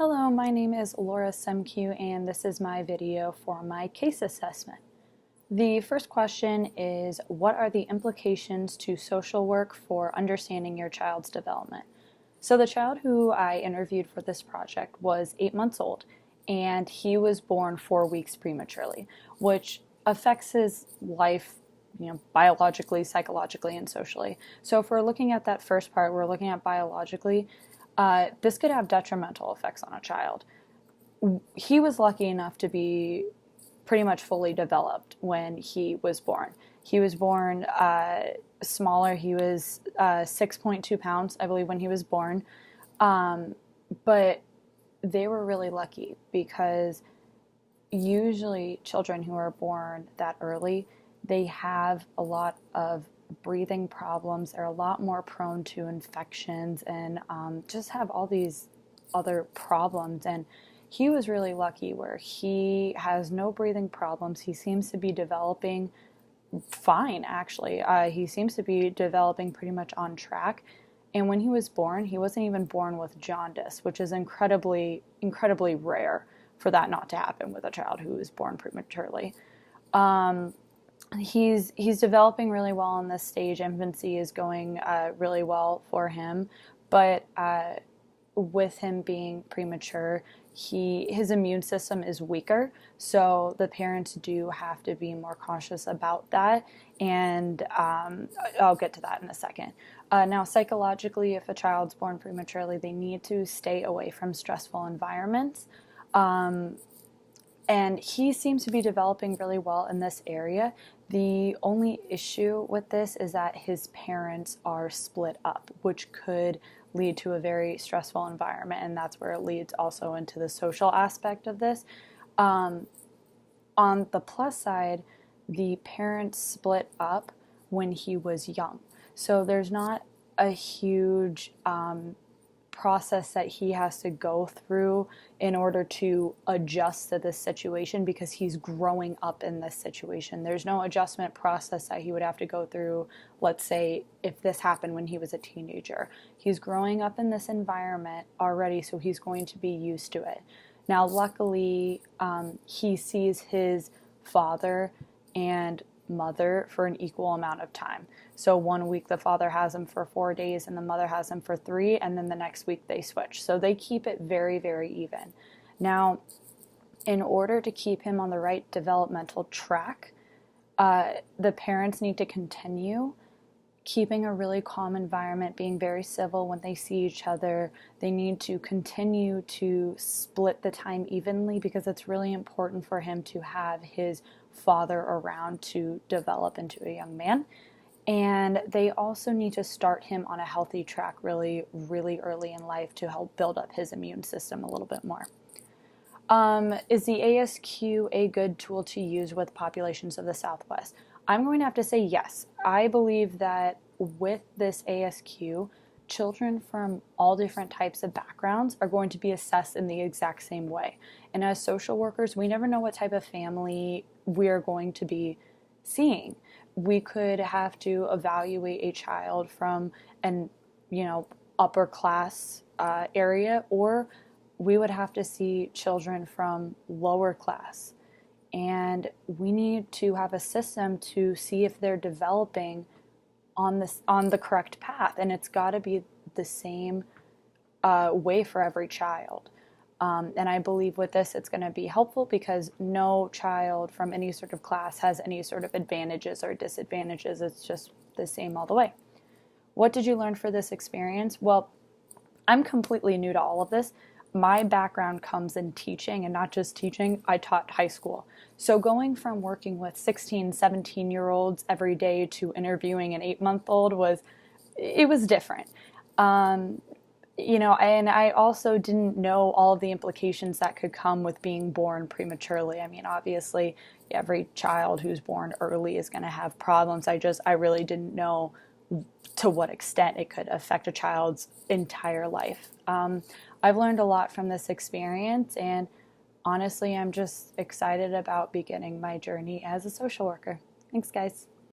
Hello, my name is Laura Semkew, and this is my video for my case assessment. The first question is, what are the implications to social work for understanding your child's development? So the child who I interviewed for this project was 8 months old, and he was born 4 weeks prematurely, which affects his life, biologically, psychologically, and socially. So if we're looking at that first part, we're looking at biologically. This could have detrimental effects on a child. He was lucky enough to be pretty much fully developed when he was born. He was born smaller. He was 6.2 pounds, I believe, when he was born. But they were really lucky because usually children who are born that early, they have a lot of breathing problems. They're a lot more prone to infections and just have all these other problems. And he was really lucky where he has no breathing problems. He seems to be developing fine, actually. He seems to be developing pretty much on track. And when he was born, he wasn't even born with jaundice, which is incredibly, incredibly rare for that not to happen with a child who is born prematurely. He's developing really well in this stage. Infancy is going really well for him, but with him being premature, his immune system is weaker, so the parents do have to be more cautious about that, and I'll get to that in a second. Now, psychologically, if a child's born prematurely, they need to stay away from stressful environments. And he seems to be developing really well in this area. The only issue with this is that his parents are split up, which could lead to a very stressful environment, and that's where it leads also into the social aspect of this. On the plus side, the parents split up when he was young. So there's not a huge process that he has to go through in order to adjust to this situation because he's growing up in this situation. There's no adjustment process that he would have to go through, let's say, if this happened when he was a teenager. He's growing up in this environment already, so he's going to be used to it. Now, luckily, he sees his father and mother for an equal amount of time. So 1 week the father has him for 4 days and the mother has him for 3, and then the next week they switch. So they keep it very, very even. Now, in order to keep him on the right developmental track, the parents need to continue keeping a really calm environment, being very civil when they see each other. They need to continue to split the time evenly because it's really important for him to have his father around to develop into a young man. And they also need to start him on a healthy track really, really early in life to help build up his immune system a little bit more. Is the ASQ a good tool to use with populations of the Southwest? I'm going to have to say yes. I believe that with this ASQ, children from all different types of backgrounds are going to be assessed in the exact same way. And as social workers, we never know what type of family we're going to be seeing. We could have to evaluate a child from an, upper class area, or we would have to see children from lower class. And we need to have a system to see if they're developing on the correct path, and it's got to be the same way for every child. And I believe with this it's going to be helpful because no child from any sort of class has any sort of advantages or disadvantages. It's just the same all the way. What did you learn for this experience? Well, I'm completely new to all of this. My background comes in teaching, and not just teaching, I taught high school. So going from working with 16, 17-year-olds every day to interviewing an 8-month-old was different. And I also didn't know all of the implications that could come with being born prematurely. I mean, obviously, every child who's born early is going to have problems. I really didn't know to what extent it could affect a child's entire life. I've learned a lot from this experience, and honestly, I'm just excited about beginning my journey as a social worker. Thanks, guys.